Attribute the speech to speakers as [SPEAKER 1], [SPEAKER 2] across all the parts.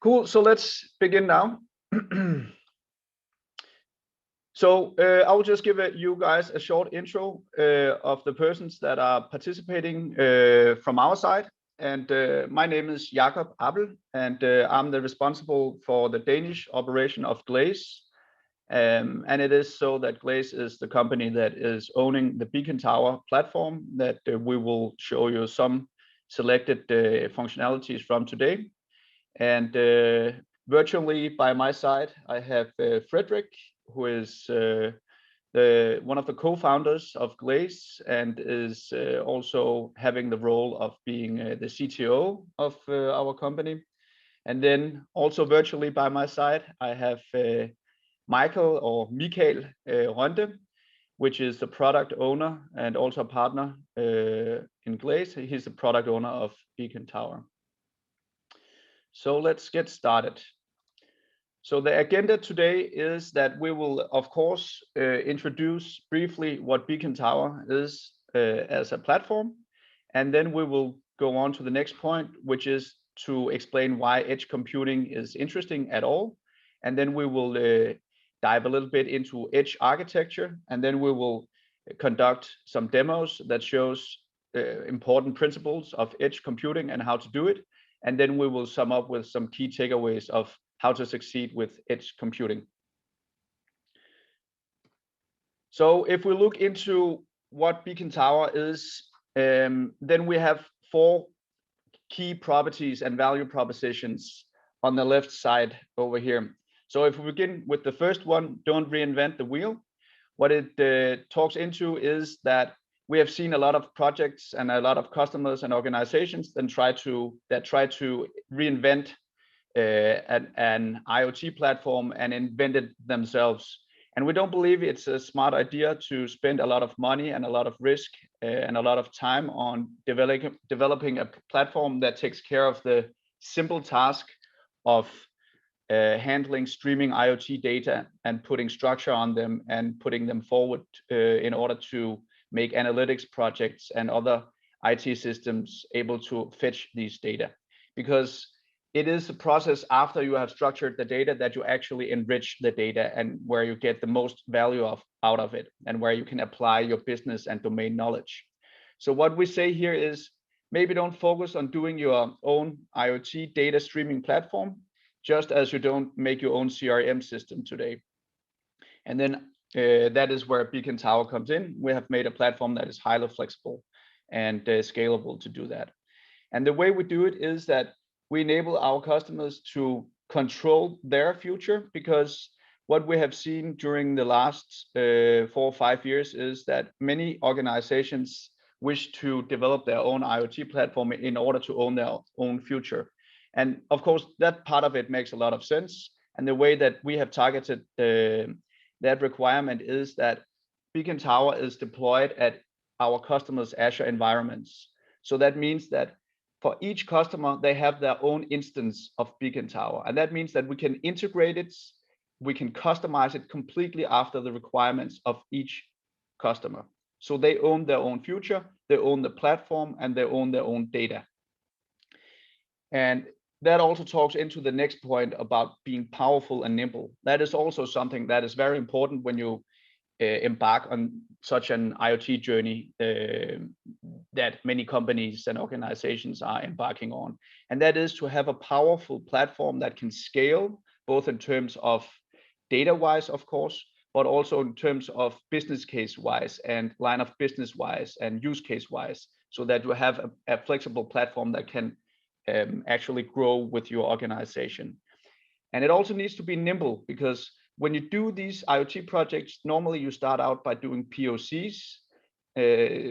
[SPEAKER 1] Cool. So let's begin now. So I will just give you guys a short intro of the persons that are participating from our side. And my name is Jakob Appel, and I'm the responsible for the Danish operation of Glaze. And it is so that Glaze is the company that is owning the Beacon Tower platform that we will show you some selected functionalities from today. And virtually by my side, I have Frederick, who is one of the co-founders of Glaze and is also having the role of being the CTO of our company. And then also virtually by my side, I have Mikael Ronde, which is the product owner and also a partner in Glaze. He's the product owner of Beacon Tower. So let's get started. So the agenda today is that we will, of course, introduce briefly what Beacon Tower is as a platform. And then we will go on to the next point, which is to explain why edge computing is interesting at all. And then we will dive a little bit into edge architecture. And then we will conduct some demos that shows important principles of edge computing and how to do it. And then we will sum up with some key takeaways of how to succeed with edge computing. So if we look into what Beacon Tower is, then we have 4 key properties and value propositions on the left side over here. So if we begin with the first one, don't reinvent the wheel. What it talks into is that we have seen a lot of projects and a lot of customers and organizations that try to reinvent an IoT platform and invent it themselves. And we don't believe it's a smart idea to spend a lot of money and a lot of risk and a lot of time on developing a platform that takes care of the simple task of handling streaming IoT data and putting structure on them and putting them forward in order to make analytics projects and other IT systems able to fetch these data. Because it is a process after you have structured the data that you actually enrich the data and where you get the most value out of it and where you can apply your business and domain knowledge. So what we say here is maybe don't focus on doing your own IoT data streaming platform, just as you don't make your own CRM system today. And then that is where Beacon Tower comes in. We have made a platform that is highly flexible and scalable to do that. And the way we do it is that we enable our customers to control their future, because what we have seen during the last 4 or 5 years is that many organizations wish to develop their own IoT platform in order to own their own future. And of course, that part of it makes a lot of sense. And the way that we have targeted that requirement is that Beacon Tower is deployed at our customers' Azure environments. So that means that for each customer, they have their own instance of Beacon Tower. And that means that we can integrate it, we can customize it completely after the requirements of each customer. So they own their own future, they own the platform, and they own their own data. And that also talks into the next point about being powerful and nimble. That is also something that is very important when you embark on such an IoT journey that many companies and organizations are embarking on. And that is to have a powerful platform that can scale, both in terms of data-wise, of course, but also in terms of business case-wise and line of business-wise and use case-wise, so that you have a flexible platform that can actually grow with your organization. And it also needs to be nimble, because when you do these IoT projects, normally you start out by doing POCs,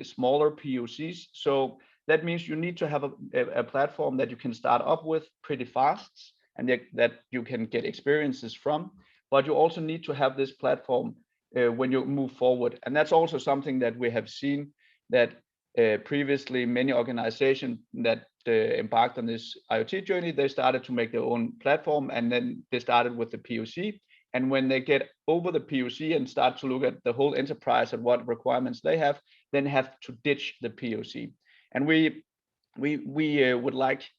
[SPEAKER 1] smaller POCs. So that means you need to have a platform that you can start up with pretty fast and that you can get experiences from. But you also need to have this platform when you move forward. And that's also something that we have seen that previously many organizations that embarked on this IoT journey, they started to make their own platform, and then they started with the POC. And when they get over the POC and start to look at the whole enterprise and what requirements they have, then have to ditch the POC. And we would like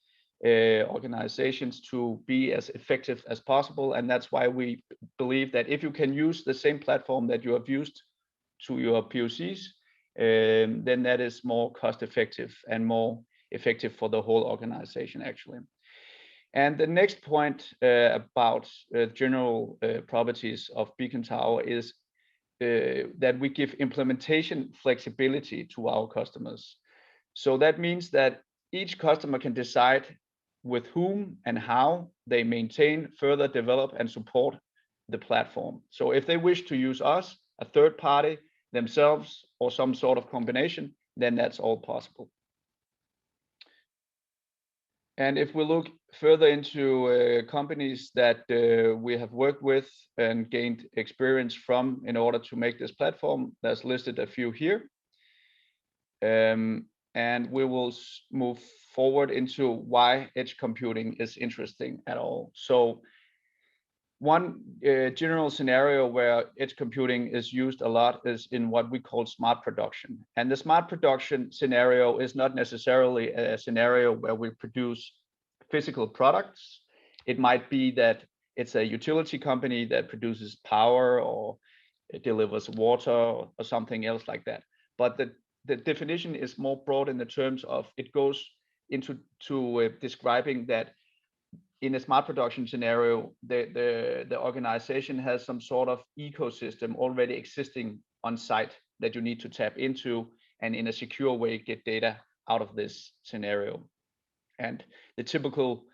[SPEAKER 1] organizations to be as effective as possible. And that's why we believe that if you can use the same platform that you have used to your POCs, then that is more cost effective and more effective for the whole organization actually. And the next point about general properties of Beacon Tower is that we give implementation flexibility to our customers. So that means that each customer can decide with whom and how they maintain, further develop, and support the platform. So if they wish to use us, a third party, themselves, or some sort of combination, then that's all possible. And if we look further into companies that we have worked with and gained experience from in order to make this platform, there's listed a few here. And we will move forward into why edge computing is interesting at all. So one general scenario where edge computing is used a lot is in what we call smart production. And the smart production scenario is not necessarily a scenario where we produce physical products. It might be that it's a utility company that produces power or it delivers water or something else like that. But the definition is more broad in the terms of it goes into describing that in a smart production scenario, the organization has some sort of ecosystem already existing on site that you need to tap into and in a secure way get data out of this scenario. And the typical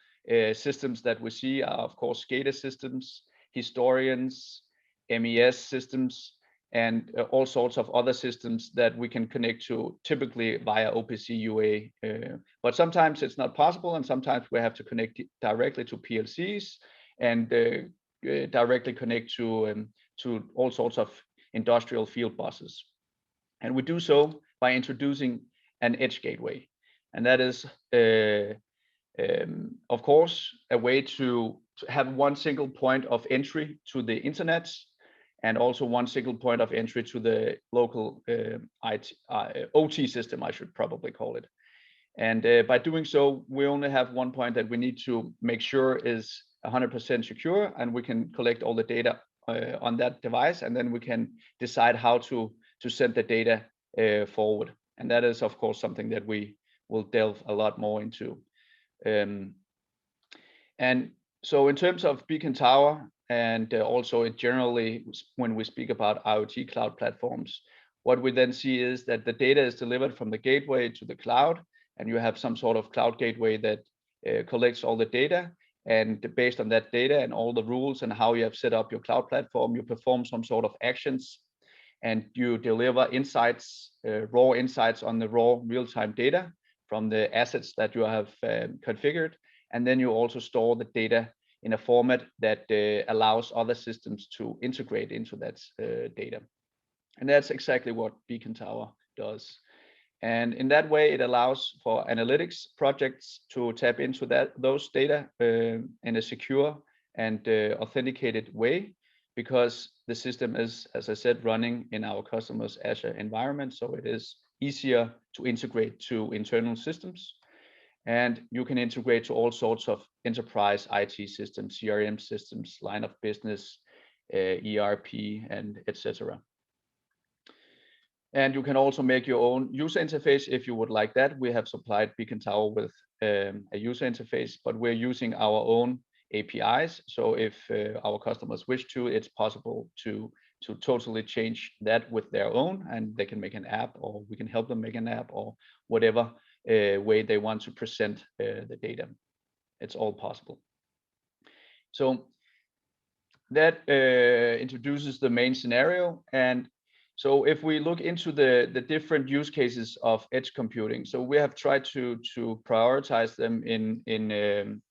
[SPEAKER 1] systems that we see are, of course, SCADA systems, historians, MES systems, and all sorts of other systems that we can connect to typically via OPC UA. But sometimes it's not possible, and sometimes we have to connect directly to PLCs and directly connect to all sorts of industrial field buses. And we do so by introducing an edge gateway. And that is, of course, a way to have one single point of entry to the internet, and also one single point of entry to the local OT system, I should probably call it. And by doing so, we only have one point that we need to make sure is 100% secure, and we can collect all the data on that device, and then we can decide how to send the data forward. And that is, of course, something that we will delve a lot more into. And so in terms of Beacon Tower, and also generally when we speak about IoT cloud platforms, what we then see is that the data is delivered from the gateway to the cloud, and you have some sort of cloud gateway that collects all the data, and based on that data and all the rules and how you have set up your cloud platform, you perform some sort of actions, and you deliver insights, raw insights on the raw real-time data from the assets that you have configured, and then you also store the data in a format that allows other systems to integrate into that data. And that's exactly what Beacon Tower does. And in that way, it allows for analytics projects to tap into those data in a secure and authenticated way, because the system is, as I said, running in our customers' Azure environment. So it is easier to integrate to internal systems. And you can integrate to all sorts of enterprise IT systems, CRM systems, line of business, ERP, and etc. And you can also make your own user interface if you would like that. We have supplied Beacon Tower with a user interface, but we're using our own APIs. So if our customers wish to, it's possible to totally change that with their own, and they can make an app, or we can help them make an app, or whatever way they want to present the data. It's all possible. So that introduces the main scenario. And so if we look into the different use cases of edge computing, so we have tried to prioritize them in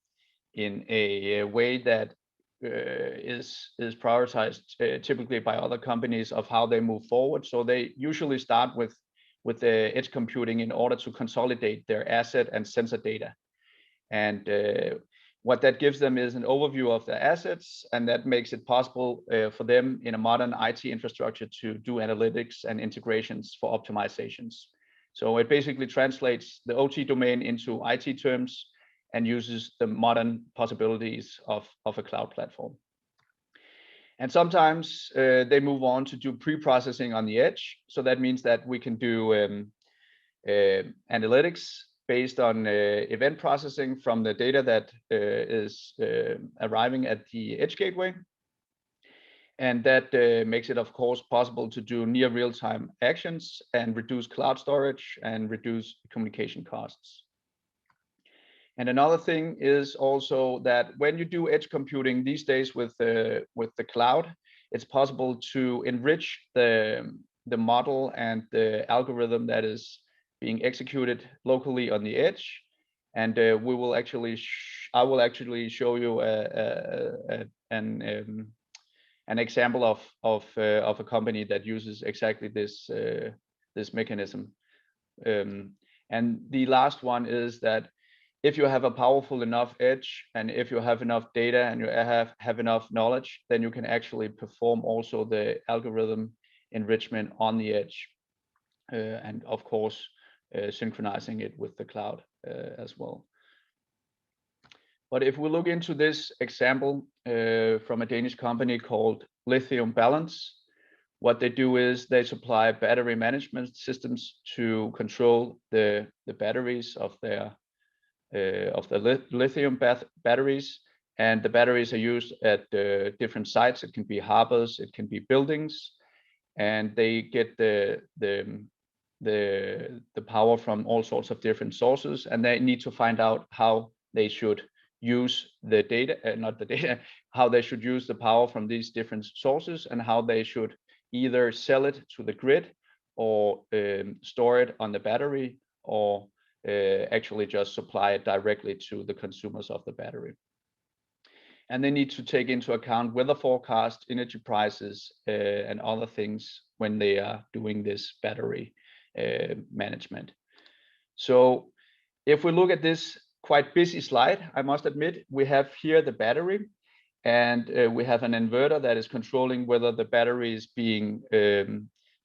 [SPEAKER 1] a way that is prioritized typically by other companies of how they move forward. So they usually start with the edge computing in order to consolidate their asset and sensor data. And what that gives them is an overview of their assets, and that makes it possible for them in a modern IT infrastructure to do analytics and integrations for optimizations. So it basically translates the OT domain into IT terms, and uses the modern possibilities of a cloud platform. And sometimes they move on to do pre-processing on the edge. So that means that we can do analytics based on event processing from the data that is arriving at the edge gateway. And that makes it, of course, possible to do near real-time actions and reduce cloud storage and reduce communication costs. And another thing is also that when you do edge computing these days with the cloud, it's possible to enrich the model and the algorithm that is being executed locally on the edge. And I will actually show you an example of a company that uses exactly this mechanism. And the last one is that if you have a powerful enough edge, and if you have enough data and you have enough knowledge, then you can actually perform also the algorithm enrichment on the edge, and of course synchronizing it with the cloud as well. But if we look into this example from a Danish company called Lithium Balance, what they do is they supply battery management systems to control the batteries of the lithium batteries, and the batteries are used at different sites. It can be harbors, it can be buildings, and they get the power from all sorts of different sources, and they need to find out how they should use the data, how they should use the power from these different sources, and how they should either sell it to the grid or store it on the battery, or actually just supply it directly to the consumers of the battery. And they need to take into account weather forecast, energy prices, and other things when they are doing this battery management. So if we look at this quite busy slide, I must admit, we have here the battery, and we have an inverter that is controlling whether the battery is being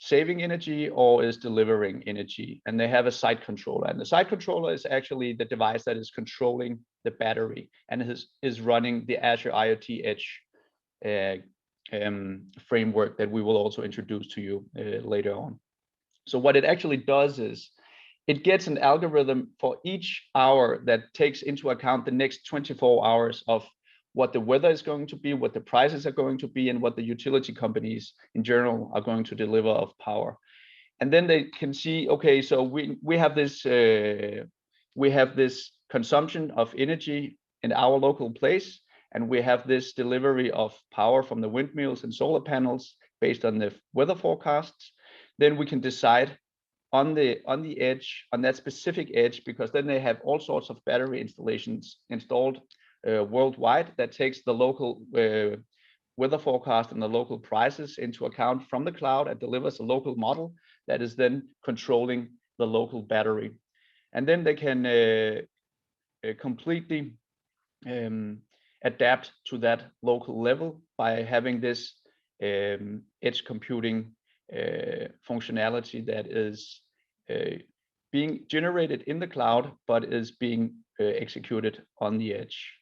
[SPEAKER 1] saving energy or is delivering energy, and they have a site controller, and the site controller is actually the device that is controlling the battery and is running the Azure IoT Edge framework that we will also introduce to you later on. So what it actually does is it gets an algorithm for each hour that takes into account the next 24 hours of what the weather is going to be, what the prices are going to be, and what the utility companies in general are going to deliver of power. And then they can see, okay, so we have this consumption of energy in our local place, and we have this delivery of power from the windmills and solar panels based on the weather forecasts. Then we can decide on the edge, on that specific edge, because then they have all sorts of battery installations installed worldwide that takes the local weather forecast and the local prices into account from the cloud and delivers a local model that is then controlling the local battery. And then they can completely adapt to that local level by having this edge computing functionality that is being generated in the cloud, but is being executed on the edge.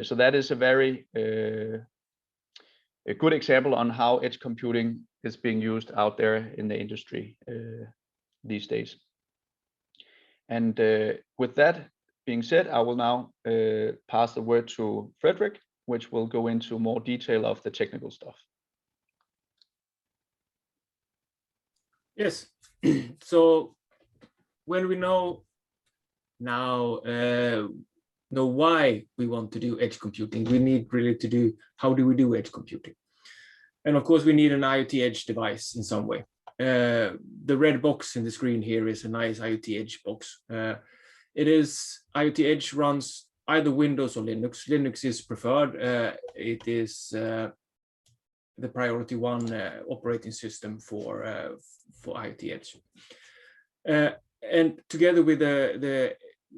[SPEAKER 1] So that is a very a good example on how edge computing is being used out there in the industry these days. And with that being said, I will now pass the word to Frederick, which will go into more detail of the technical stuff.
[SPEAKER 2] Yes. So when we know why we want to do edge computing, we need really to do, how do we do edge computing? And of course we need an IoT edge device in some way. The red box in the screen here is a nice IoT edge box. IoT edge runs either Windows or Linux. Linux is preferred. It is the priority one operating system for IoT edge. And together with the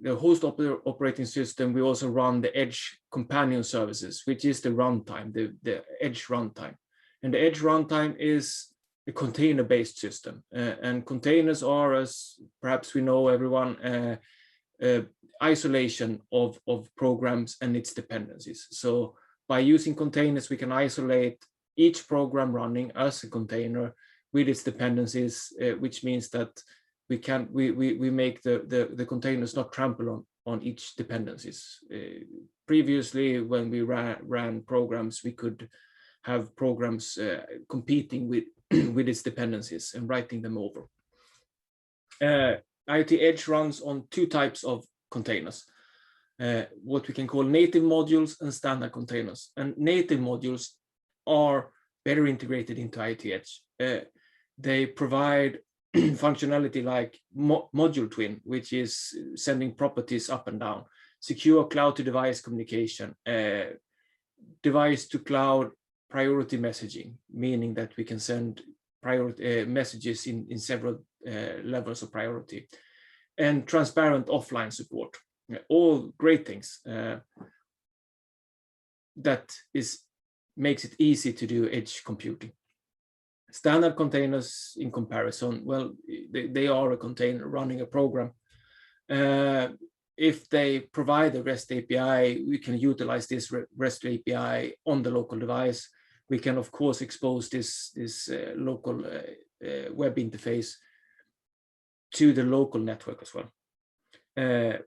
[SPEAKER 2] host operating system, we also run the edge companion services, which is the runtime, the edge runtime. And the edge runtime is a container-based system. And containers are, as perhaps we know, everyone, isolation of programs and its dependencies. So by using containers, we can isolate each program running as a container with its dependencies, which means that we make the containers not trample on each dependencies. Previously, when we ran programs, we could have programs competing with with its dependencies and writing them over. IoT Edge runs on two types of containers, what we can call native modules and standard containers. And native modules are better integrated into IoT Edge. They provide functionality like module twin, which is sending properties up and down, secure cloud to device communication, device to cloud priority messaging, meaning that we can send priority messages in several levels of priority, and transparent offline support. All great things that makes it easy to do edge computing. Standard containers, in comparison, well, they are a container running a program. If they provide a REST API, we can utilize this REST API on the local device. We can, of course, expose this local web interface to the local network as well.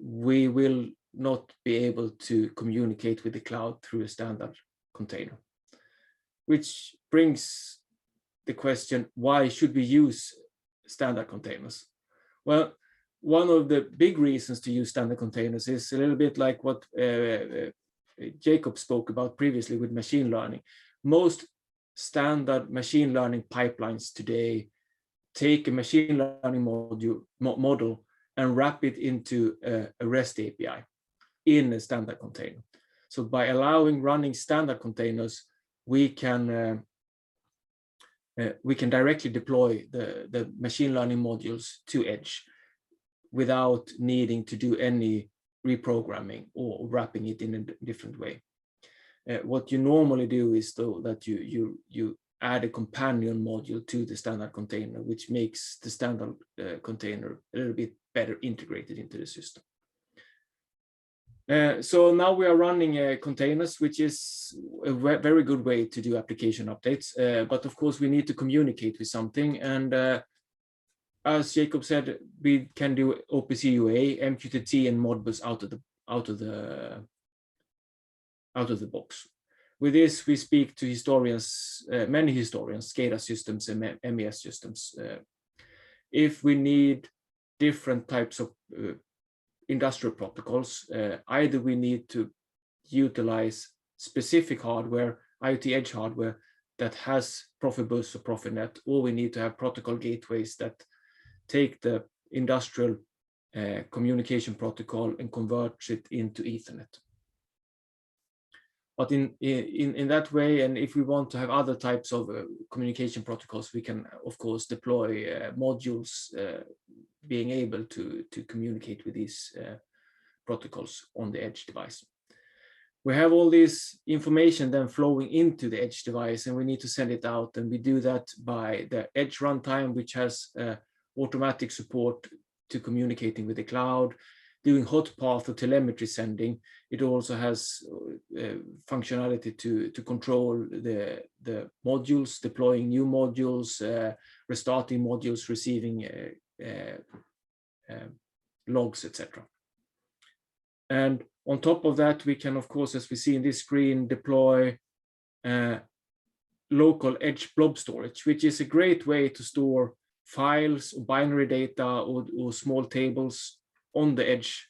[SPEAKER 2] We will not be able to communicate with the cloud through a standard container, which brings the question, why should we use standard containers? Well, one of the big reasons to use standard containers is a little bit like what Jacob spoke about previously with machine learning. Most standard machine learning pipelines today take a machine learning model and wrap it into a REST API in a standard container. So by allowing running standard containers, we can directly deploy the machine learning modules to Edge without needing to do any reprogramming or wrapping it in a different way. What you normally do is, though, that you add a companion module to the standard container, which makes the standard container a little bit better integrated into the system. So now we are running containers, which is a very good way to do application updates. But of course, we need to communicate with something. And as Jacob said, we can do OPC UA, MQTT, and Modbus out of the box. With this, we speak to historians, many historians, SCADA systems and MES systems. If we need different types of industrial protocols, either we need to utilize specific hardware, IoT Edge hardware that has Profibus or Profinet, or we need to have protocol gateways that take the industrial communication protocol and convert it into Ethernet. But in that way, and if we want to have other types of communication protocols, we can, of course, deploy modules being able to communicate with these protocols on the edge device. We have all this information then flowing into the edge device, and we need to send it out, and we do that by the edge runtime, which has automatic support to communicating with the cloud, doing hot path or telemetry sending. It also has functionality to control the modules, deploying new modules, restarting modules, receiving logs, etc. And on top of that, we can, of course, as we see in this screen, deploy local edge blob storage, which is a great way to store files, binary data, or small tables on the edge,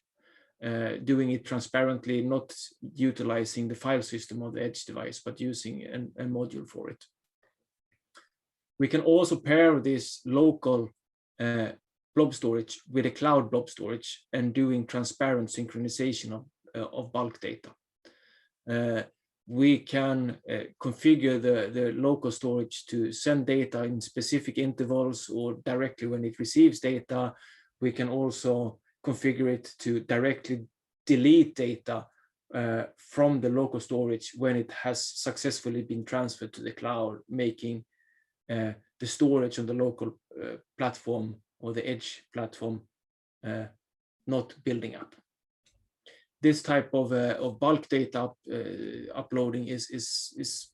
[SPEAKER 2] doing it transparently, not utilizing the file system of the edge device, but using a module for it. We can also pair this local blob storage with a cloud blob storage and doing transparent synchronization of bulk data. We can configure the local storage to send data in specific intervals or directly when it receives data. We can also configure it to directly delete data from the local storage when it has successfully been transferred to the cloud, making the storage on the local platform or the edge platform not building up. this type of bulk data uploading is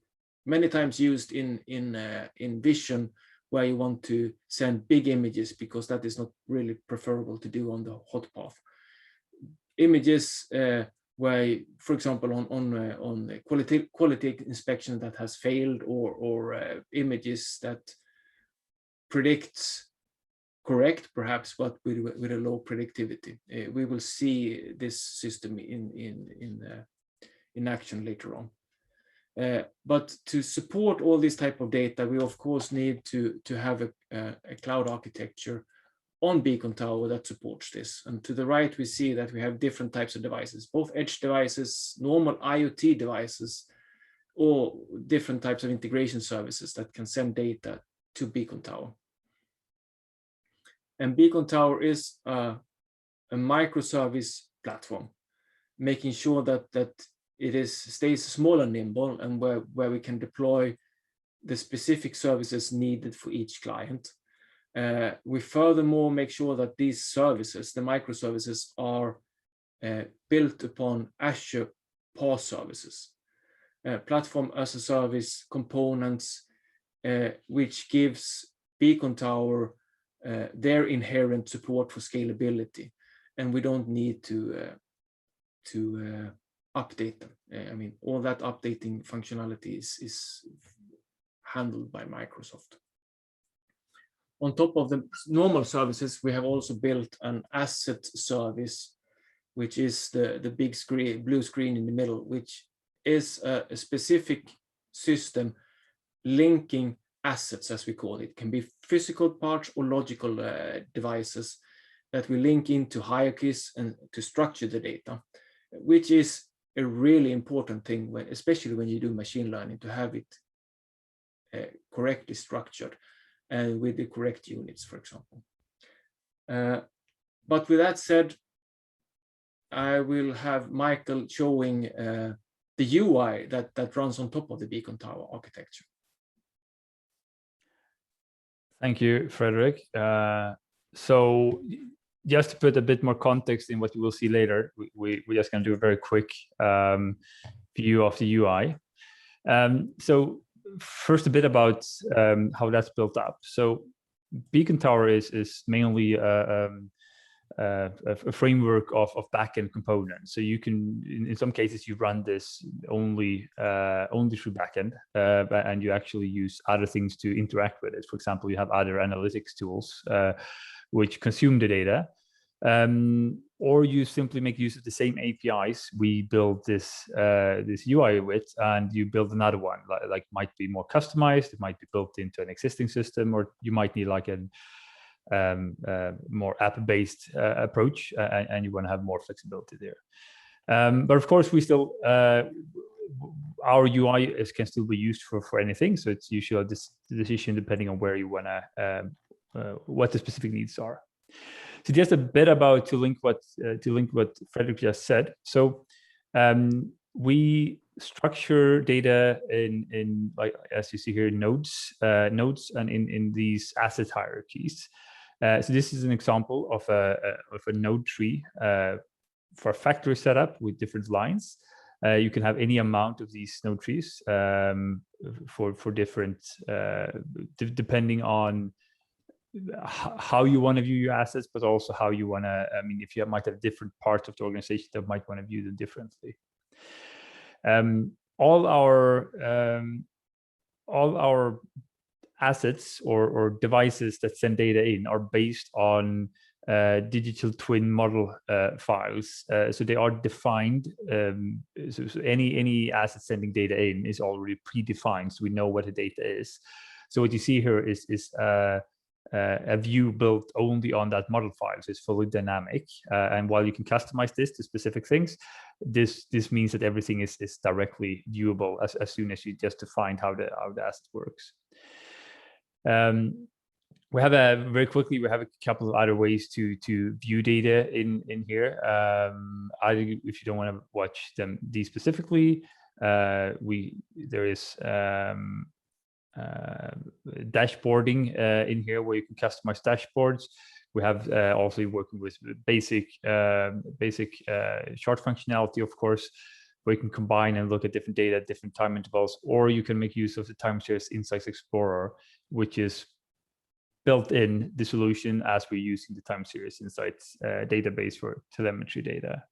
[SPEAKER 2] many times used in vision, where you want to send big images, because that is not really preferable to do on the hot path. Images where, for example, on quality inspection that has failed, or images that predicts correct, perhaps, but with a low predictivity. We will see this system in action later on. But to support all this type of data, we of course need to have a cloud architecture on Beacon Tower that supports this. And to the right, we see that we have different types of devices, both edge devices, normal IoT devices, or different types of integration services that can send data to Beacon Tower. And Beacon Tower is a microservice platform, making sure that it stays small and nimble, and where we can deploy the specific services needed for each client. We furthermore make sure that these services, the microservices, are built upon Azure PaaS services, platform as a service components, which gives Beacon Tower their inherent support for scalability, and we don't need to update them. I mean, all that updating functionality is handled by Microsoft. On top of the normal services, we have also built an asset service, which is the big screen, blue screen in the middle, which is a specific system linking assets, as we call it. It can be physical parts or logical devices that we link into hierarchies and to structure the data, which is a really important thing, especially when you do machine learning, to have it correctly structured and with the correct units, for example. But with that said, I will have Michael showing the UI that runs on top of the Beacon Tower architecture.
[SPEAKER 3] Thank you, Frederick. So just to put a bit more context in what you will see later, we're just going to do a very quick view of the UI. So first, a bit about how that's built up. So Beacon Tower is mainly a framework of backend components. So you can, in some cases, you run this only through backend, and you actually use other things to interact with it. For example, you have other analytics tools which consume the data, or you simply make use of the same APIs we build this UI with, and you build another one, like might be more customized, it might be built into an existing system, or you might need like an more app-based approach, and you want to have more flexibility there. But of course, we still our UI can still be used for anything. So it's usually this decision depending on where you want to what the specific needs are. So just a bit about to link what Frederick just said. So we structure data in like, as you see here, nodes and in these asset hierarchies. So this is an example of a node tree for a factory setup with different lines. You can have any amount of these node trees for different, depending on how you want to view your assets, but also how you want to, I mean, if you might have different parts of the organization that might want to view them differently. All our assets or devices that send data in are based on digital twin model files. So they are defined. So any asset sending data in is already predefined, so we know what the data is. So what you see here is a view built only on that model file, so it's fully dynamic. And while you can customize this to specific things, this means that everything is directly viewable as soon as you just define how the asset works. We have very quickly, we have a couple of other ways to view data in here. Either if you don't want to watch these specifically, there is dashboarding in here where you can customize dashboards. We have also working with basic chart functionality, of course, where you can combine and look at different data at different time intervals, or you can make use of the time series Insights Explorer, which is built in the solution as we're using the time series Insights database for telemetry data.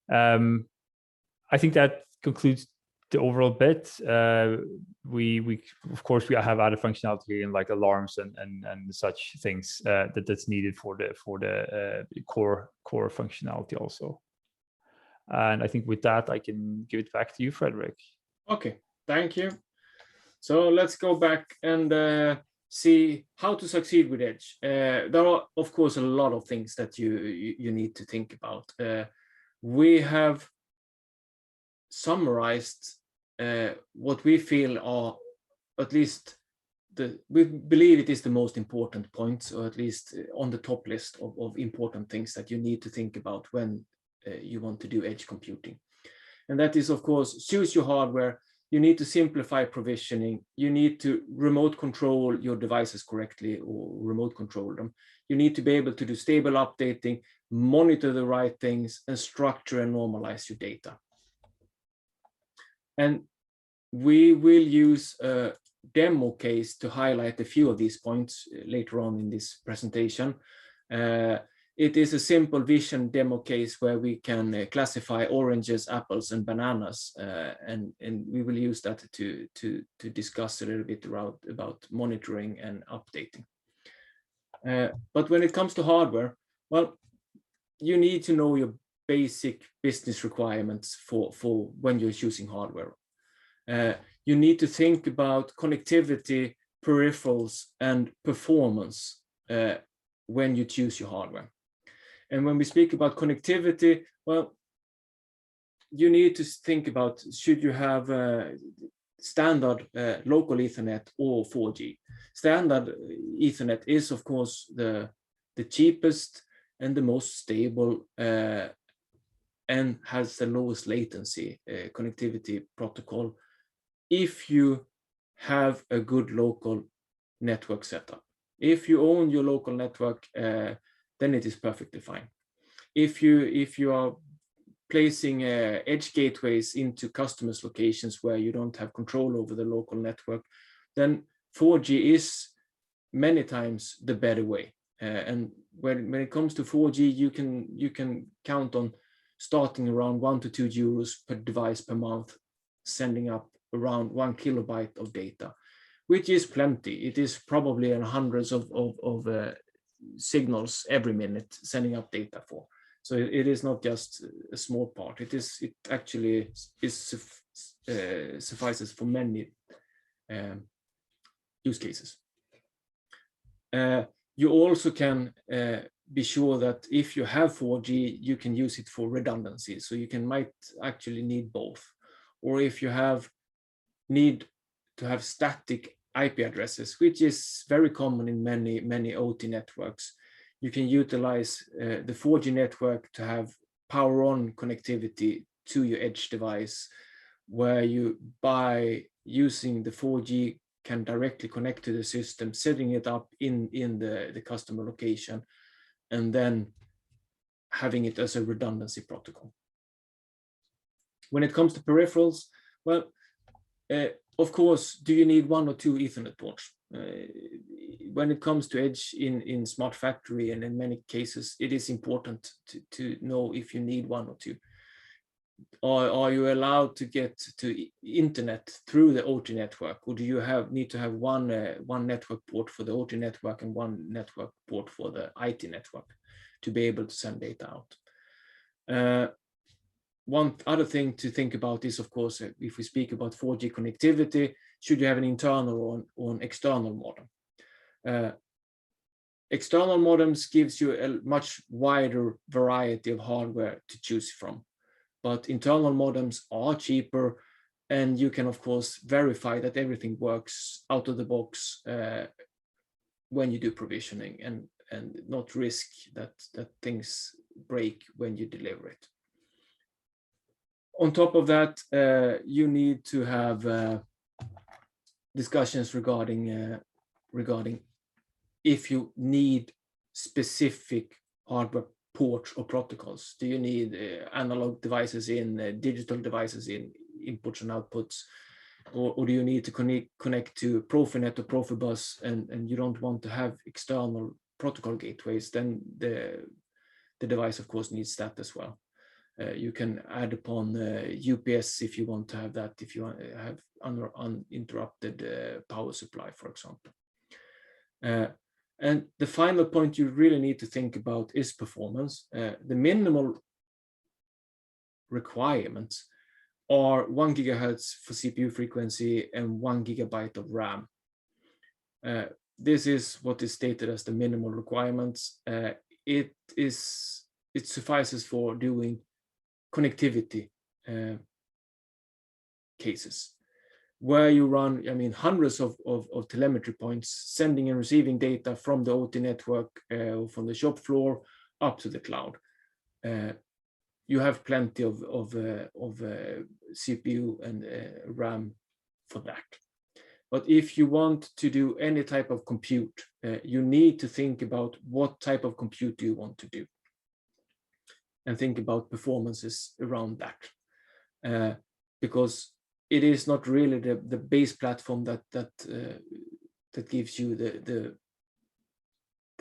[SPEAKER 3] I think that concludes the overall bit. We of course we have added functionality in like alarms and such things that's needed for the core functionality also. And I think with that I can give it back to you, Frederick.
[SPEAKER 2] Okay, thank you. So let's go back and see how to succeed with Edge. There are of course a lot of things that you need to think about. We have summarized what we feel are, at least we believe it is the most important points, or at least on the top list of important things that you need to think about when you want to do edge computing. And that is, of course, choose your hardware. You need to simplify provisioning. You need to remote control your devices correctly, or remote control them. You need to be able to do stable updating, monitor the right things, and structure and normalize your data. And we will use a demo case to highlight a few of these points later on in this presentation. It is a simple vision demo case where we can classify oranges, apples, and bananas, and we will use that to discuss a little bit about monitoring and updating. But when it comes to hardware, well, you need to know your basic business requirements for when you're choosing hardware. You need to think about connectivity, peripherals, and performance when you choose your hardware. And when we speak about connectivity, well, you need to think about, should you have standard local Ethernet or 4G? Standard Ethernet is, of course, the cheapest and the most stable and has the lowest latency connectivity protocol if you have a good local network setup. If you own your local network, then it is perfectly fine. If you are placing edge gateways into customers' locations where you don't have control over the local network, then 4G is many times the better way. And when it comes to 4G, you can count on starting around 1 to 2 euros per device per month, sending up around 1 kilobyte of data, which is plenty. It is probably hundreds of signals every minute sending up data for. So it is not just a small part. It actually suffices for many use cases. You also can be sure that if you have 4G, you can use it for redundancy. So you might actually need both. Or if you need to have static IP addresses, which is very common in many OT networks, you can utilize the 4G network to have power on connectivity to your edge device, where you, by using the 4G, can directly connect to the system, setting it up in the customer location, and then having it as a redundancy protocol. When it comes to peripherals, well, of course, do you need 1 or 2 Ethernet ports? When it comes to edge in smart factory, and in many cases, it is important to know if you need 1 or 2. Or are you allowed to get to internet through the OT network, or do you need to have one network port for the OT network and 1 network port for the IT network to be able to send data out? One other thing to think about is, of course, if we speak about 4G connectivity, should you have an internal or an external modem? External modems gives you a much wider variety of hardware to choose from. But internal modems are cheaper, and you can, of course, verify that everything works out of the box when you do provisioning, and not risk that things break when you deliver it. On top of that, you need to have discussions regarding if you need specific hardware ports or protocols? Do you need analog devices in, digital devices in, inputs and outputs? Or do you need to connect to Profinet or Profibus, and you don't want to have external protocol gateways? Then the device, of course, needs that as well. You can add upon UPS if you want to have that, if you have uninterrupted power supply, for example. And the final point you really need to think about is performance. The minimal requirements are 1 gigahertz for CPU frequency and 1 gigabyte of RAM. This is what is stated as the minimal requirements. It suffices for doing connectivity cases, where you run, I mean, hundreds of telemetry points, sending and receiving data from the OT network, from the shop floor up to the cloud. You have plenty of CPU and RAM for that. But if you want to do any type of compute, you need to think about what type of compute do you want to do, and think about performances around that, because it is not really the base platform that gives you the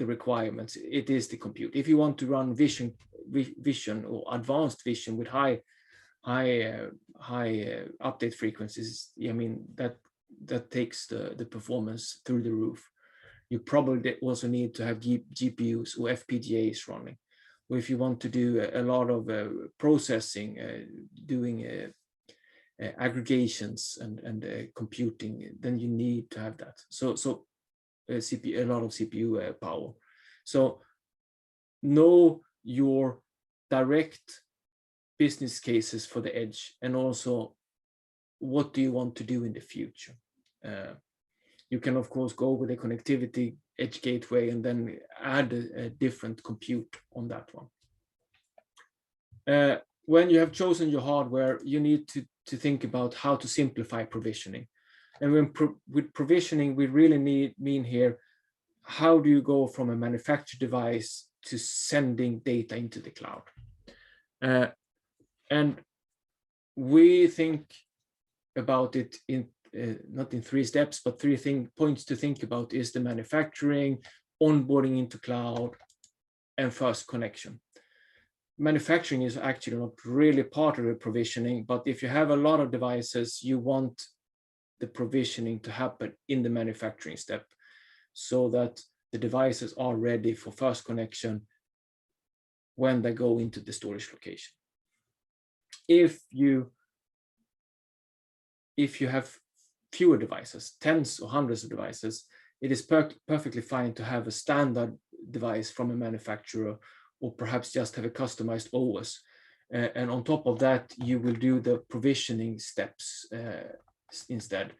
[SPEAKER 2] requirements. It is the compute. If you want to run vision or advanced vision with high update frequencies, I mean, that takes the performance through the roof. You probably also need to have GPUs or FPGAs running. Or if you want to do a lot of processing, doing aggregations and computing, then you need to have that. So a lot of CPU power. So know your direct business cases for the edge, and also what do you want to do in the future. You can, of course, go with a connectivity edge gateway and then add a different compute on that one. When you have chosen your hardware, you need to think about how to simplify provisioning. And with provisioning, we really mean here, how do you go from a manufactured device to sending data into the cloud? And we think about it in not in 3 steps, but 3 points to think about is the manufacturing, onboarding into cloud, and first connection. Manufacturing is actually not really part of the provisioning, but if you have a lot of devices, you want the provisioning to happen in the manufacturing step so that the devices are ready for first connection when they go into the storage location. If you have fewer devices, tens or hundreds of devices, it is perfectly fine to have a standard device from a manufacturer, or perhaps just have a customized OS. And on top of that, you will do the provisioning steps instead,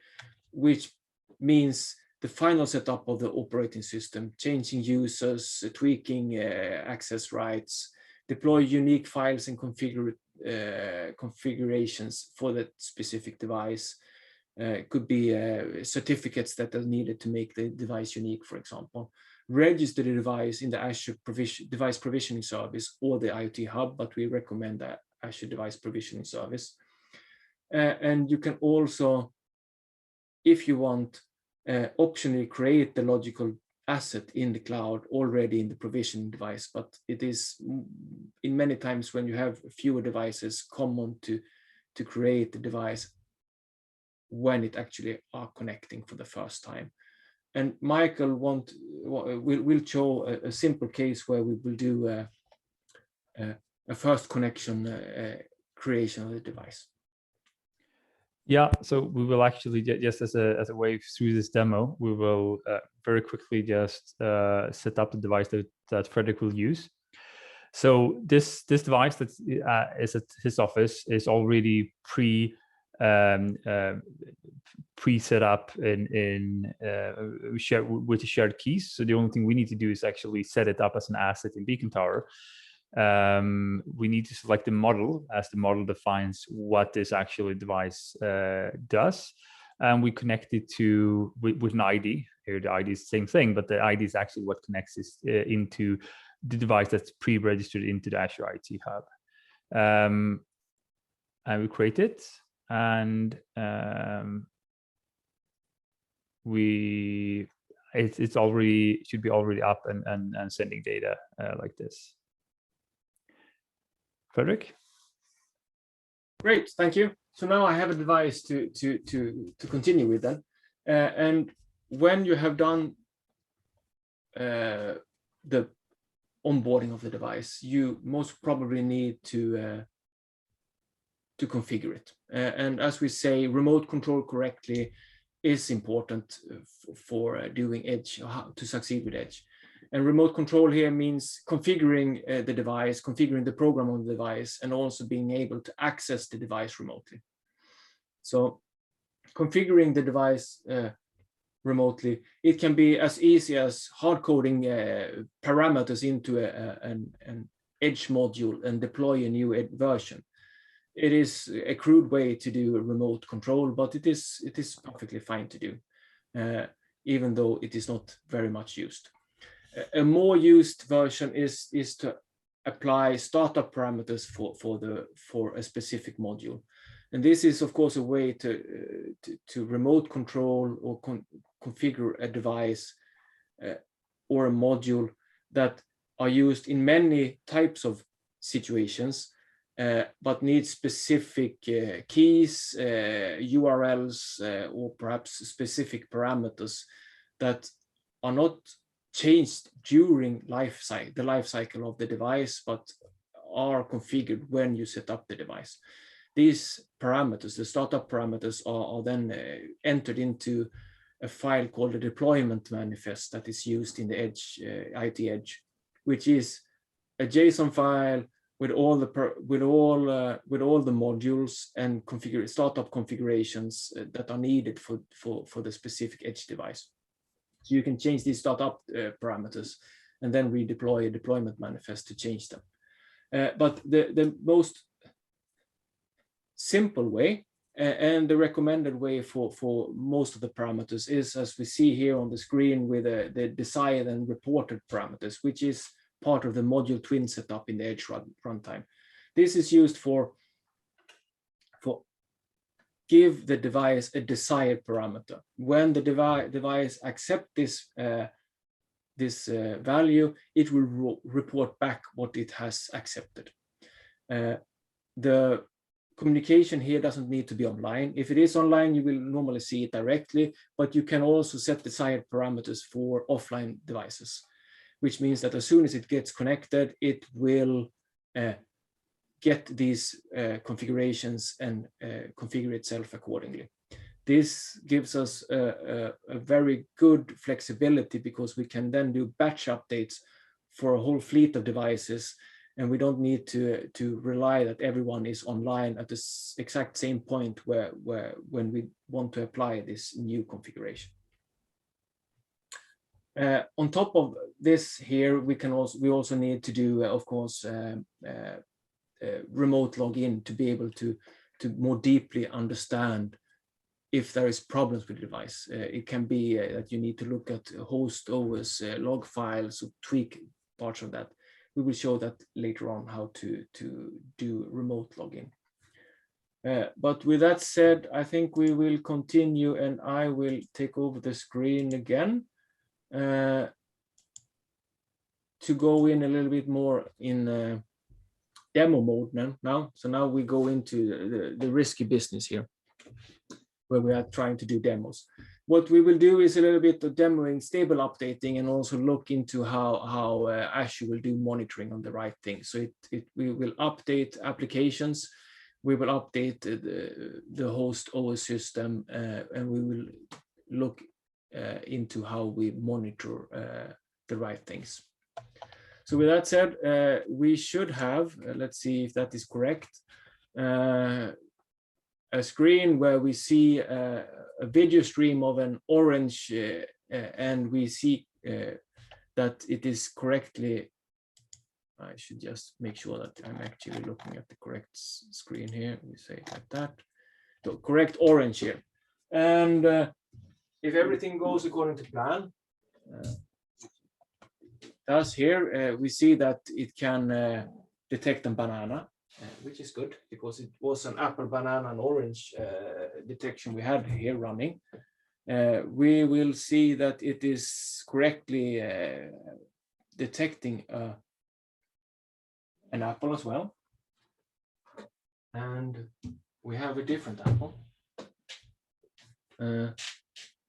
[SPEAKER 2] which means the final setup of the operating system, changing users, tweaking access rights, deploy unique files and configurations for that specific device. Could be certificates that are needed to make the device unique, for example. Register the device in the Azure Device Provisioning Service or the IoT Hub, but we recommend the Azure Device Provisioning Service. And you can also, if you want, optionally create the logical asset in the cloud already in the provisioning device, but it is in many times when you have fewer devices common to create the device when it actually are connecting for the first time. And Michael will show a simple case where we will do a first connection creation of the device.
[SPEAKER 3] Yeah, so we will actually just as a way through this demo, we will very quickly just set up the device that Fredrik will use. So this device that is at his office is already pre-set up in with the shared keys. So the only thing we need to do is actually set it up as an asset in Beacon Tower. We need to select the model, as the model defines what this actually device does. and we connect it to with an ID. Here the ID is the same thing, but the ID is actually what connects this into the device that's pre-registered into the Azure IT Hub. And we create it, and it's already should be already up and sending data like this. Frederick?
[SPEAKER 2] Great, thank you. So now I have a device to continue with then. And when you have done the onboarding of the device, you most probably need to configure it. And as we say, remote control correctly is important for doing Edge, how to succeed with Edge. And remote control here means configuring the device, configuring the program on the device, and also being able to access the device remotely. So configuring the device remotely, it can be as easy as hard coding parameters into an Edge module and deploy a new version. It is a crude way to do remote control, but it is perfectly fine to do, even though it is not very much used. A more used version is to apply startup parameters for a specific module, and this is of course a way to remote control or configure a device or a module that are used in many types of situations, but need specific keys, URLs, or perhaps specific parameters that are not changed during the life cycle of the device, but are configured when you set up the device. These parameters, the startup parameters, are then entered into a file called the deployment manifest that is used in the Edge, IT Edge, which is a JSON file with all the modules and startup configurations that are needed for the specific Edge device. So you can change these startup parameters and then redeploy a deployment manifest to change them. But the most simple way and the recommended way for most of the parameters is, as we see here on the screen, with the desired and reported parameters, which is part of the module twin setup in the Edge runtime. This is used for give the device a desired parameter. When the device accepts this value, it will report back what it has accepted. The communication here doesn't need to be online. If it is online, you will normally see it directly, but you can also set desired parameters for offline devices, which means that as soon as it gets connected, it will get these configurations and configure itself accordingly. This gives us a very good flexibility, because we can then do batch updates for a whole fleet of devices, and we don't need to rely that everyone is online at the exact same point when we want to apply this new configuration. On top of this here, we also need to do, of course, remote login to be able to more deeply understand if there is problems with the device. It can be that you need to look at host OS log files, or tweak parts of that. We will show that later on, how to do remote login. But with that said, I think we will continue, and I will take over the screen again to go in a little bit more in demo mode now. So now we go into the risky business here, where we are trying to do demos. What we will do is a little bit of demoing stable updating, and also look into how Azure will do monitoring on the right thing. So we will update applications, we will update the host OS system, and we will look into how we monitor the right things. So with that said, we should have, let's see if that is correct, a screen where we see a video stream of an orange, and we see that it is correctly. I should just make sure that I'm actually looking at the correct screen here. We say it like that. So correct orange here. And if everything goes according to plan, thus here we see that it can detect a banana, which is good because it was an apple, banana, and orange detection we had here running. We will see that it is correctly detecting an apple as well. And we have a different apple,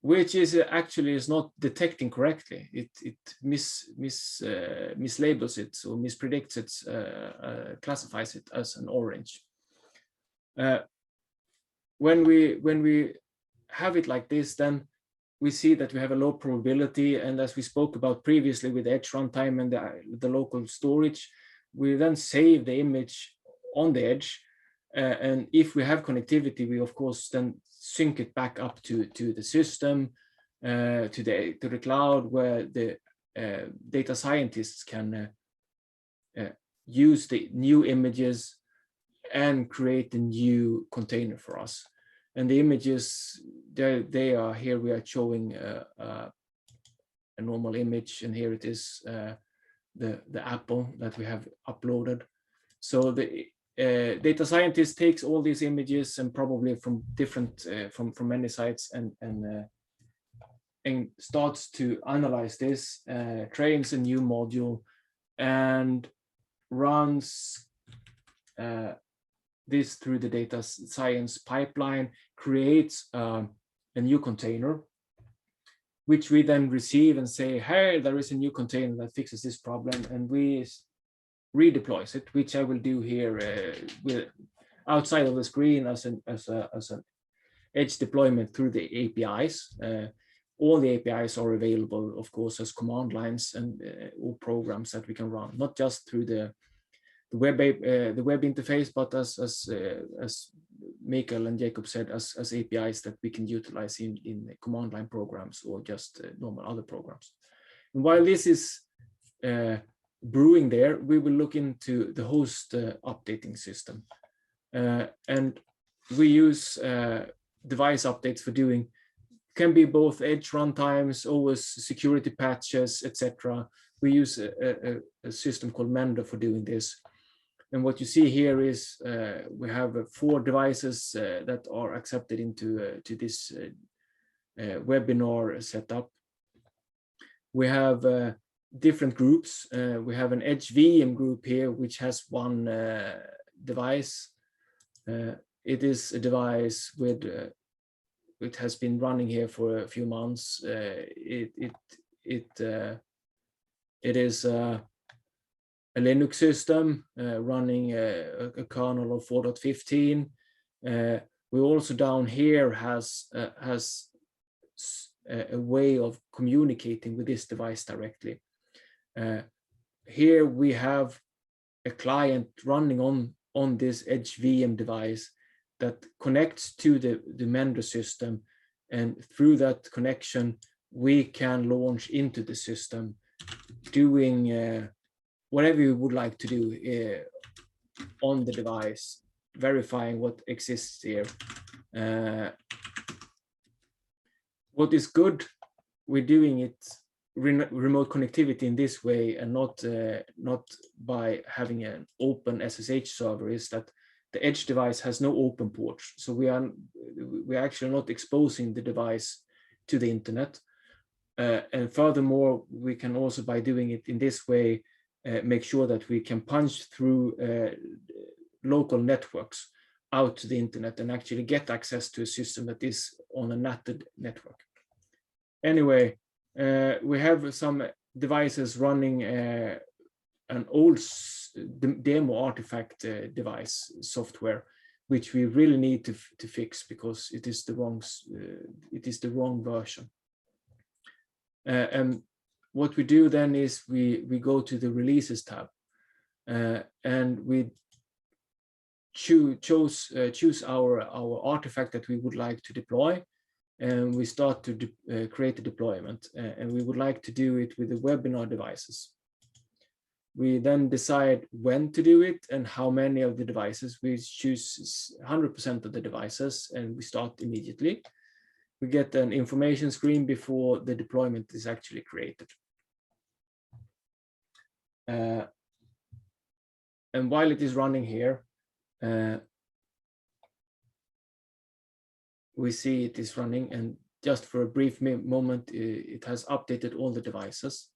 [SPEAKER 2] which is actually is not detecting correctly. It mislabels it or mispredicts it, classifies it as an orange. When we have it like this, then we see that we have a low probability, and as we spoke about previously with edge runtime and the local storage, we then save the image on the edge, and if we have connectivity, we of course then sync it back up to the system, to the cloud, where the data scientists can use the new images and create a new container for us. And the images, they are here. We are showing a normal image, and here it is, the apple that we have uploaded. So the data scientist takes all these images and probably from different from many sites and starts to analyze this, trains a new module, and runs this through the data science pipeline, creates a new container, which we then receive and say, hey, there is a new container that fixes this problem, and we redeploys it, which I will do here with outside of the screen as an edge deployment through the APIs. All the APIs are available, of course, as command lines and all programs that we can run, not just through the web interface, but as Mikael and Jacob said, as APIs that we can utilize in command line programs or just normal other programs. And while this is brewing there, we will look into the host updating system. And we use device updates for doing, can be both edge runtimes, OS security patches, etc. We use a system called Mender for doing this. And what you see here is we have 4 devices that are accepted into to this webinar setup. We have different groups. We have an Edge VM group here, which has 1 device. It is a device with it has been running here for a few months. It is a Linux system running a kernel of 4.15. We also down here has a way of communicating with this device directly. Here we have a client running on this Edge VM device that connects to the Mender system, and through that connection we can launch into the system, doing whatever you would like to do on the device, verifying what exists here. What is good, we're doing it remote connectivity in this way, and not by having an open SSH server, is that the Edge device has no open ports. So we're actually not exposing the device to the internet. And furthermore, we can also, by doing it in this way, make sure that we can punch through local networks out to the internet and actually get access to a system that is on a NATed network. Anyway, we have some devices running an old demo artifact device software, which we really need to fix because it is the wrong version. And what we do then is we go to the releases tab, and we choose our artifact that we would like to deploy, and we start to create a deployment, and we would like to do it with the webinar devices. We then decide when to do it and how many of the devices. We choose 100% of the devices, and we start immediately. we get an information screen before the deployment is actually created. And while it is running here, we see it is running, and just for a brief moment, it has updated all the devices.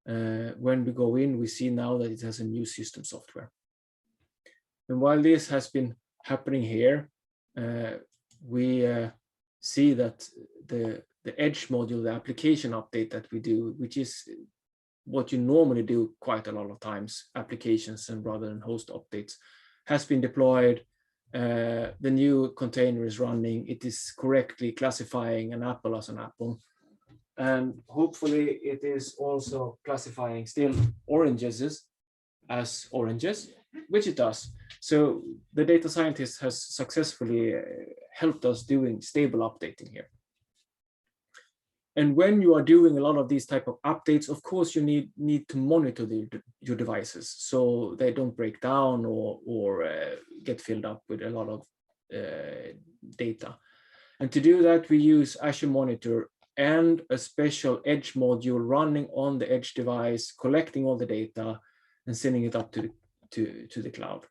[SPEAKER 2] When we go in, we see now that it has a new system software. And while this has been happening here, we see that the Edge module, the application update that we do, which is what you normally do quite a lot of times, applications and rather than host updates, has been deployed. The new container is running. It is correctly classifying an apple as an apple. And hopefully it is also classifying still oranges as oranges, which it does. So the data scientist has successfully helped us doing stable updating here. And when you are doing a lot of these type of updates, of course, you need to monitor your devices so they don't break down or get filled up with a lot of data. And to do that, we use Azure Monitor and a special Edge module running on the Edge device, collecting all the data and sending it up to the cloud.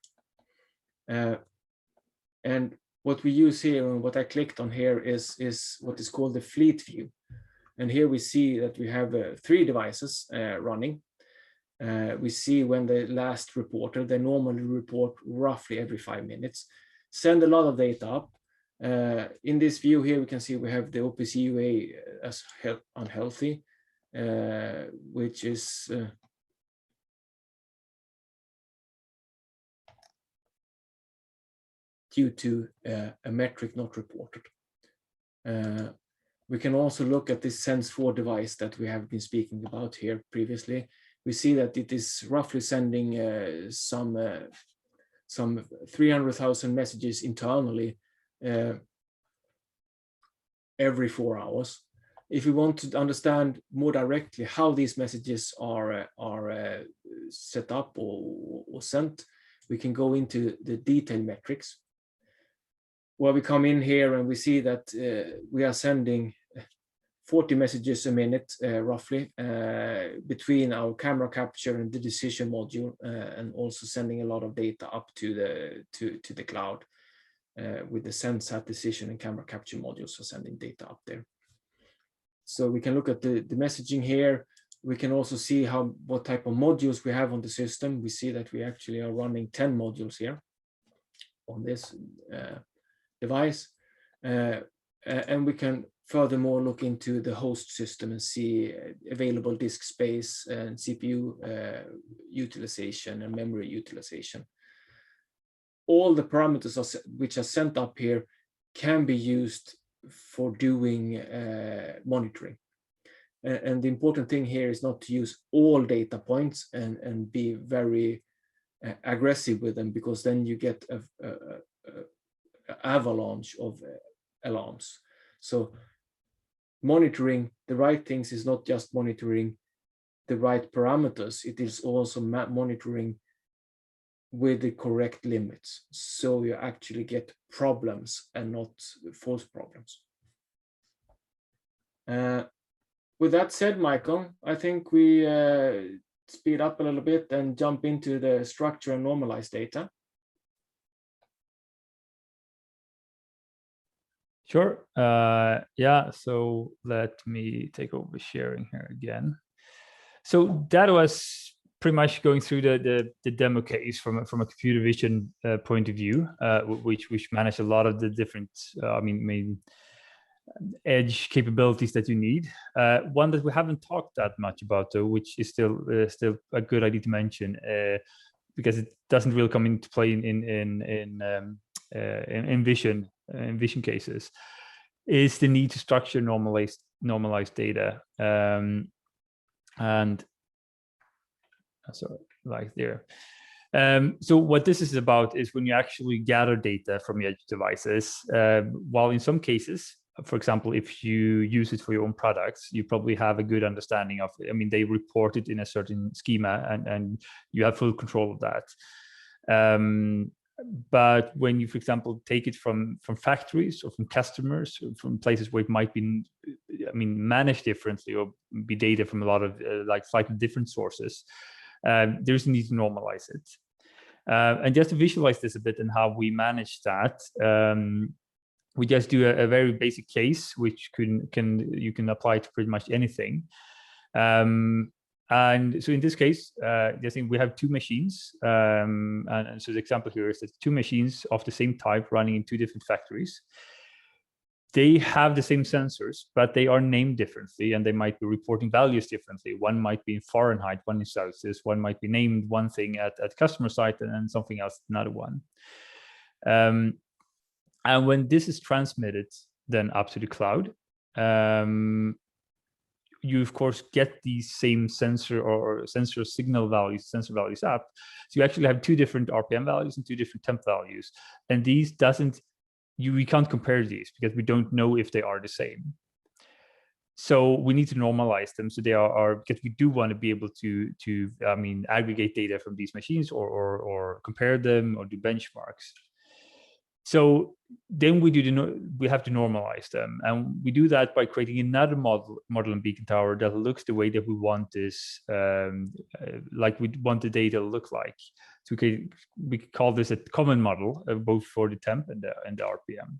[SPEAKER 2] And what we use here, and what I clicked on here, is what is called the fleet view. And here we see that we have 3 devices running. We see when they last reported. They normally report roughly every 5 minutes, send a lot of data up. In this view here, we can see we have the OPC UA as unhealthy, which is due to a metric not reported. We can also look at this Sense4 device that we have been speaking about here previously. We see that it is roughly sending some 300,000 messages internally every 4 hours. If we want to understand more directly how these messages are set up or sent, we can go into the detail metrics, where we come in here and we see that we are sending 40 messages a minute, roughly, between our camera capture and the decision module, and also sending a lot of data up to the cloud with the SenseHat decision and camera capture modules for sending data up there. So we can look at the messaging here. We can also see what type of modules we have on the system. We see that we actually are running 10 modules here on this device. And we can furthermore look into the host system and see available disk space and CPU utilization and memory utilization. All the parameters which are sent up here can be used for doing monitoring. And the important thing here is not to use all data points and be very aggressive with them, because then you get a avalanche of alarms. So monitoring the right things is not just monitoring the right parameters, it is also monitoring with the correct limits, so you actually get problems and not false problems. With that said, Michael, I think we speed up a little bit and jump into the structure and normalized data.
[SPEAKER 3] Sure. Yeah, so let me take over sharing here again. So that was pretty much going through the demo case from a computer vision point of view, which managed a lot of the different, main edge capabilities that you need. One that we haven't talked that much about, though, which is still a good idea to mention, because it doesn't really come into play in vision cases, is the need to structure normalized data. And sorry, like there. So what this is about is when you actually gather data from your edge devices, while in some cases, for example, if you use it for your own products, you probably have a good understanding of, they report it in a certain schema and you have full control of that. But when you, for example, take it from factories or from customers or from places where it might be, managed differently or be data from a lot of like slightly different sources, there's a need to normalize it. And just to visualize this a bit and how we manage that, we just do a very basic case, which you can apply to pretty much anything. And so in this case, I think we have two machines. And so the example here is that two machines of the same type running in two different factories. They have the same sensors, but they are named differently, and they might be reporting values differently. One might be in Fahrenheit, one in Celsius, one might be named one thing at customer site and something else, another one. And when this is transmitted then up to the cloud, you of course get these same sensor signal values, sensor values up. So you actually have two different RPM values and two different temp values. And these we can't compare these because we don't know if they are the same. So we need to normalize them. So they are because we do want to be able to aggregate data from these machines or compare them or do benchmarks. So then we have to normalize them, and we do that by creating another model in Beacon Tower that looks the way that we want this, like we want the data to look like. So we call this a common model, both for the temp and the RPM.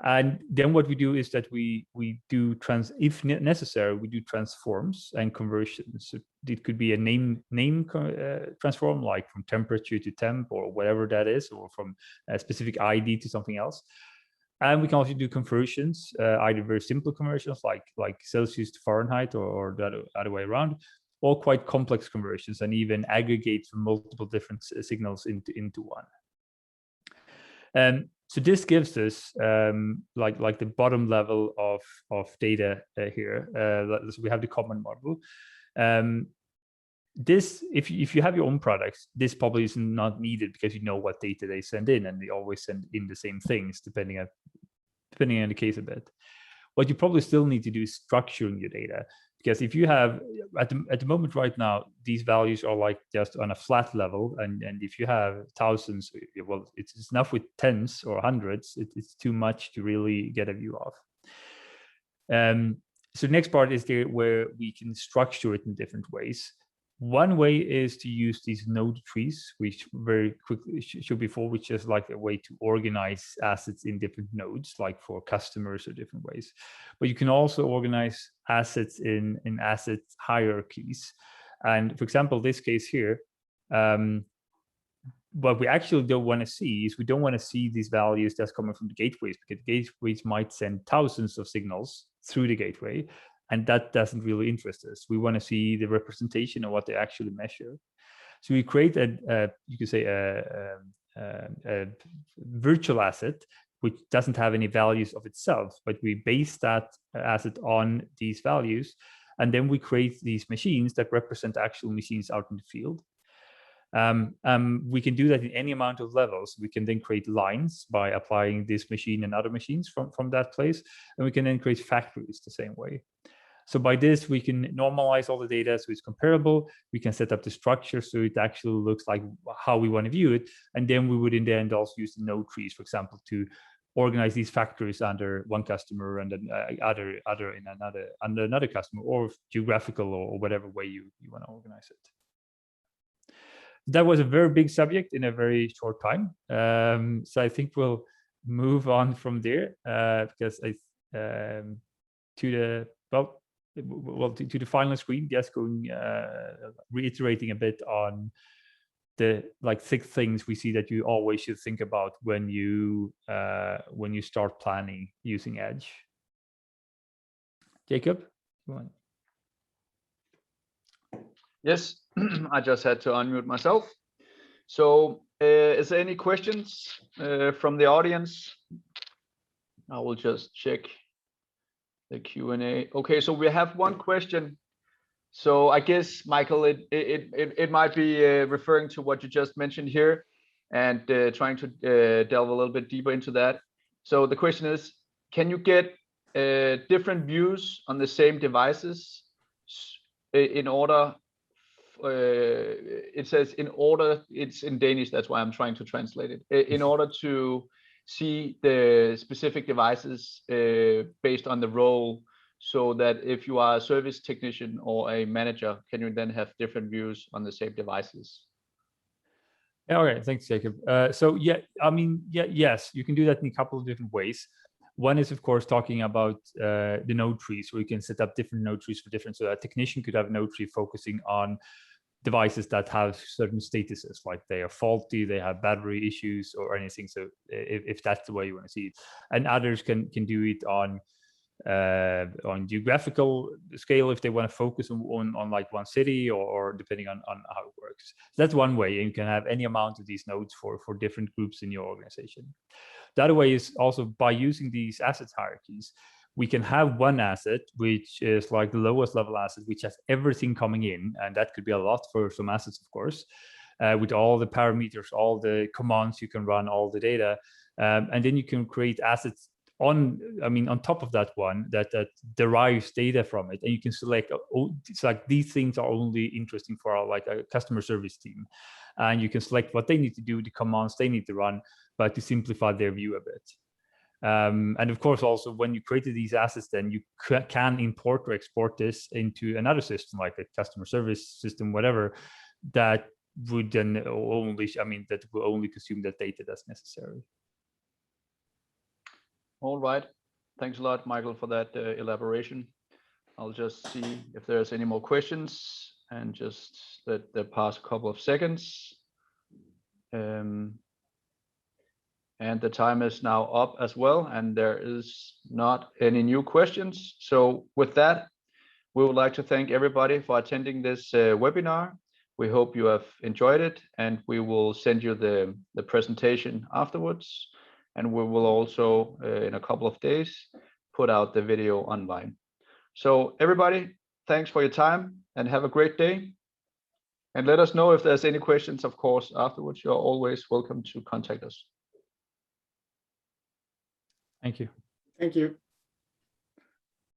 [SPEAKER 3] And then what we do is that we do if necessary, we do transforms and conversions. So it could be a name transform, like from temperature to temp or whatever that is, or from a specific ID to something else. And we can also do conversions, either very simple conversions like Celsius to Fahrenheit or the other way around, or quite complex conversions, and even aggregate from multiple different signals into one. So this gives us like the bottom level of data here. So we have the common model. This, if you have your own products, this probably is not needed because you know what data they send in, and they always send in the same things depending on the case a bit. What you probably still need to do is structuring your data, because if you have at the moment right now, these values are like just on a flat level, and if you have thousands, well, it's enough with tens or hundreds. It's too much to really get a view of. So the next part is there where we can structure it in different ways. One way is to use these node trees, which very quickly showed before, which is like a way to organize assets in different nodes, like for customers or different ways. But you can also organize assets in asset hierarchies. And for example, this case here, what we actually don't want to see is we don't want to see these values that's coming from the gateways, because the gateways might send thousands of signals through the gateway. And that doesn't really interest us. We want to see the representation of what they actually measure. So we create you could say a virtual asset which doesn't have any values of itself, but we base that asset on these values, and then we create these machines that represent actual machines out in the field. We can do that in any amount of levels. We can then create lines by applying this machine and other machines from that place, and we can then create factories the same way. So by this, we can normalize all the data so it's comparable. We can set up the structure so it actually looks like how we want to view it. And then we would in the end also use the node trees, for example, to organize these factories under one customer and then other in under another customer, or geographical or whatever way you want to organize it. That was a very big subject in a very short time. So I think we'll move on from there because to the final screen, just going reiterating a bit on the 6 things we see that you always should think about when you start planning using Edge. Jacob, you want?
[SPEAKER 1] Yes, I just had to unmute myself. So is there any questions from the audience? I will just check the Q&A. Okay, so we have one question. So I guess, Michael, it might be referring to what you just mentioned here and trying to delve a little bit deeper into that. So the question is, can you get different views on the same devices in order it says in order, it's in Danish, that's why I'm trying to translate it. In order to see the specific devices based on the role, so that if you are a service technician or a manager, can you then have different views on the same devices?
[SPEAKER 3] All right, thanks, Jacob. So yeah, I mean, yes, you can do that in a couple of different ways. One is, of course, talking about the node trees, where you can set up different node trees for different. So a technician could have a node tree focusing on devices that have certain statuses, like they are faulty, they have battery issues, or anything. So if that's the way you want to see it, and others can do it on geographical scale if they want to focus on like one city, or depending on how it works. So that's one way, and you can have any amount of these nodes for different groups in your organization. The other way is also by using these assets hierarchies, we can have one asset which is like the lowest level asset, which has everything coming in, and that could be a lot for some assets, of course, with all the parameters, all the commands you can run, all the data, and then you can create assets on top of that one that derives data from it, and you can select. It's like these things are only interesting for like a customer service team, and you can select what they need to do, the commands they need to run, but to simplify their view a bit. And of course, also when you created these assets, then you can import or export this into another system, like a customer service system, whatever, that would then only, that will only consume that data that's necessary.
[SPEAKER 1] All right. Thanks a lot, Michael, for that elaboration. I'll just see if there's any more questions, and just let there pass a couple of seconds. And the time is now up as well, and there is not any new questions. So with that, we would like to thank everybody for attending this webinar. We hope you have enjoyed it, and we will send you the presentation afterwards. And we will also, in a couple of days, put out the video online. So everybody, thanks for your time, and have a great day. And let us know if there's any questions, of course, afterwards. You're always welcome to contact us.
[SPEAKER 3] Thank you.
[SPEAKER 2] Thank you.